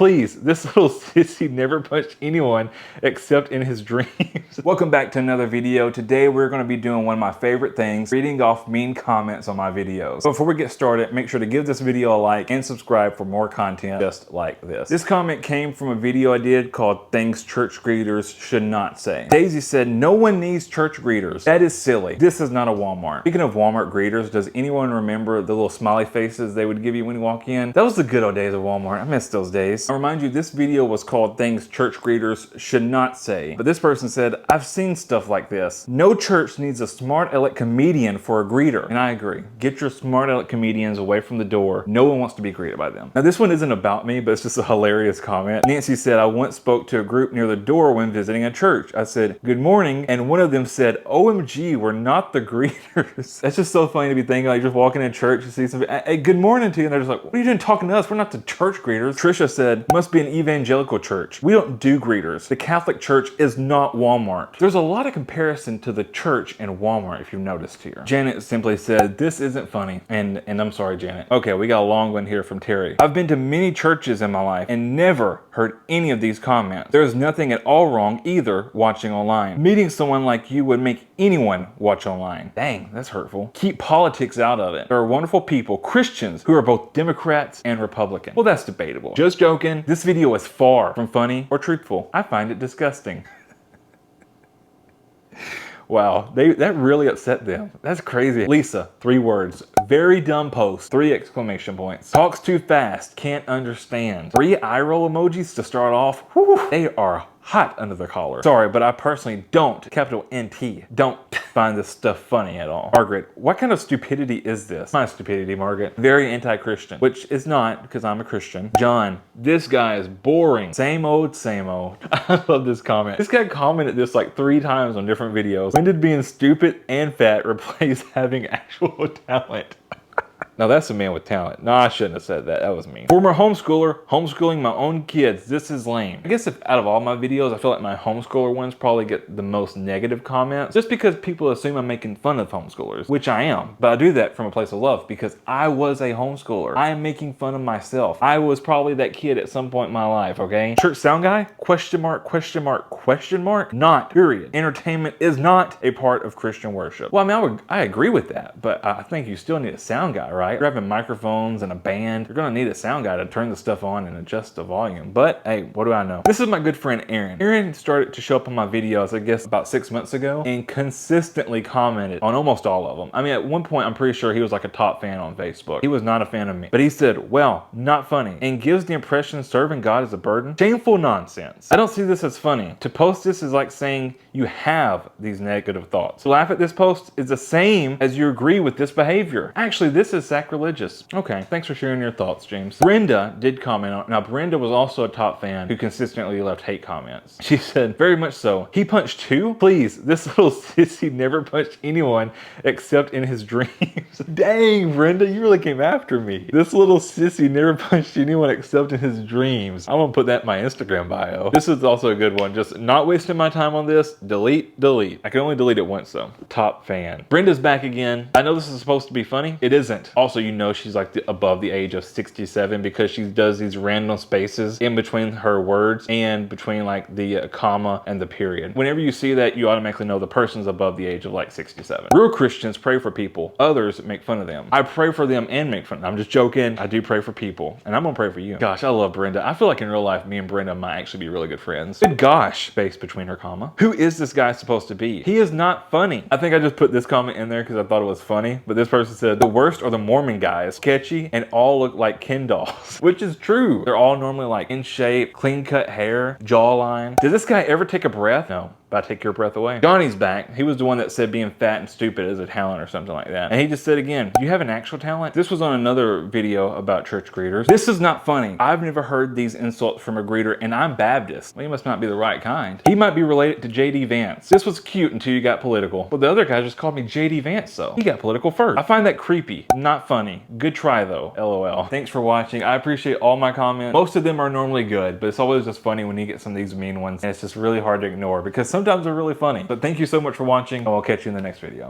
Please, this little sissy never punched anyone except in his dreams. Welcome back to another video. Today we're going to be doing one of my favorite things, reading off mean comments on my videos. Before we get started, make sure to give this video a like and subscribe for more content just like this. This comment came from a video I did called Things Church Greeters Should Not Say. Daisy said, no one needs church greeters. That is silly. This is not a Walmart. Speaking of Walmart greeters, does anyone remember the little smiley faces they would give you when you walk in? That was the good old days of Walmart. I miss those days. I'll remind you, this video was called Things Church Greeters Should Not Say. But this person said, I've seen stuff like this. No church needs a smart aleck comedian for a greeter. And I agree. Get your smart aleck comedians away from the door. No one wants to be greeted by them. Now this one isn't about me, but it's just a hilarious comment. Nancy said, I once spoke to a group near the door when visiting a church. I said, good morning. And one of them said, OMG, we're not the greeters. That's just so funny to be thinking, like, you're just walking in church, you see somebody, hey, good morning to you. And they're just like, what are you doing talking to us? We're not the church greeters. Trisha said, must be an evangelical church. We don't do greeters. The Catholic Church is not Walmart. There's a lot of comparison to the church and Walmart, if you've noticed here. Janet simply said, this isn't funny. And I'm sorry, Janet. Okay, we got a long one here from Terry. I've been to many churches in my life and never heard any of these comments. There's nothing at all wrong either watching online. Meeting someone like you would make anyone watch online. Dang, that's hurtful. Keep politics out of it. There are wonderful people, Christians, who are both Democrats and Republicans. Well, that's debatable. Just joking. This video is far from funny or truthful. I find it disgusting. Wow, that really upset them. That's crazy. Lisa, 3 words. Very dumb post. 3 exclamation points. Talks too fast. Can't understand. 3 eye roll emojis to start off. Whew, they are hot under the collar. Sorry, but I personally don't, capital NT, don't find this stuff funny at all. Margaret, what kind of stupidity is this? My stupidity, Margaret. Very anti-Christian, which is not because I'm a Christian. John, this guy is boring. Same old, same old. I love this comment. This guy commented this like 3 times on different videos. When did being stupid and fat replace having actual talent? Now that's a man with talent. No, I shouldn't have said that. That was mean. Former homeschooler, homeschooling my own kids. This is lame. I guess if out of all my videos, I feel like my homeschooler ones probably get the most negative comments just because people assume I'm making fun of homeschoolers, which I am. But I do that from a place of love because I was a homeschooler. I am making fun of myself. I was probably that kid at some point in my life, okay? Church sound guy? Question mark, question mark, question mark? Not, period. Entertainment is not a part of Christian worship. Well, I mean, I agree with that, but I think you still need a sound guy, right? You're having microphones and a band. You're gonna need a sound guy to turn the stuff on and adjust the volume. But hey, what do I know? This is my good friend Aaron. Aaron started to show up on my videos, I guess about 6 months ago, and consistently commented on almost all of them. I mean, at one point, I'm pretty sure he was like a top fan on Facebook. He was not a fan of me, but he said, well, not funny, and gives the impression serving God is a burden. Shameful nonsense. I don't see this as funny. To post this is like saying you have these negative thoughts. To laugh at this post is the same as you agree with this behavior. Actually, this is sacrilegious. Okay, thanks for sharing your thoughts, James. Brenda did comment on, now Brenda was also a top fan who consistently left hate comments. She said, very much so. He punched 2? Please, this little sissy never punched anyone except in his dreams. Dang, Brenda, you really came after me. This little sissy never punched anyone except in his dreams. I'm gonna put that in my Instagram bio. This is also a good one. Just not wasting my time on this. Delete, delete. I can only delete it once though. Top fan. Brenda's back again. I know this is supposed to be funny. It isn't. Also, you know she's like above the age of 67 because she does these random spaces in between her words and between like the comma and the period. Whenever you see that, you automatically know the person's above the age of like 67. Real Christians pray for people. Others make fun of them. I pray for them and make fun of them. I'm just joking. I do pray for people and I'm gonna pray for you. Gosh, I love Brenda. I feel like in real life, me and Brenda might actually be really good friends. Good gosh, space between her comma. Who is this guy supposed to be? He is not funny. I think I just put this comment in there because I thought it was funny, but this person said, the worst are the Mormon guys, sketchy and all look like Ken dolls, which is true. They're all normally like in shape, clean cut hair, jawline. Did this guy ever take a breath? No. But I take your breath away. Johnny's back. He was the one that said being fat and stupid is a talent or something like that. And he just said again, do you have an actual talent? This was on another video about church greeters. This is not funny. I've never heard these insults from a greeter and I'm Baptist. Well, he must not be the right kind. He might be related to JD Vance. This was cute until you got political. But the other guy just called me JD Vance though. He got political first. I find that creepy. Not funny. Good try though. LOL. Thanks for watching. I appreciate all my comments. Most of them are normally good, but it's always just funny when you get some of these mean ones. And it's just really hard to ignore because sometimes they're really funny. But thank you so much for watching and I'll catch you in the next video.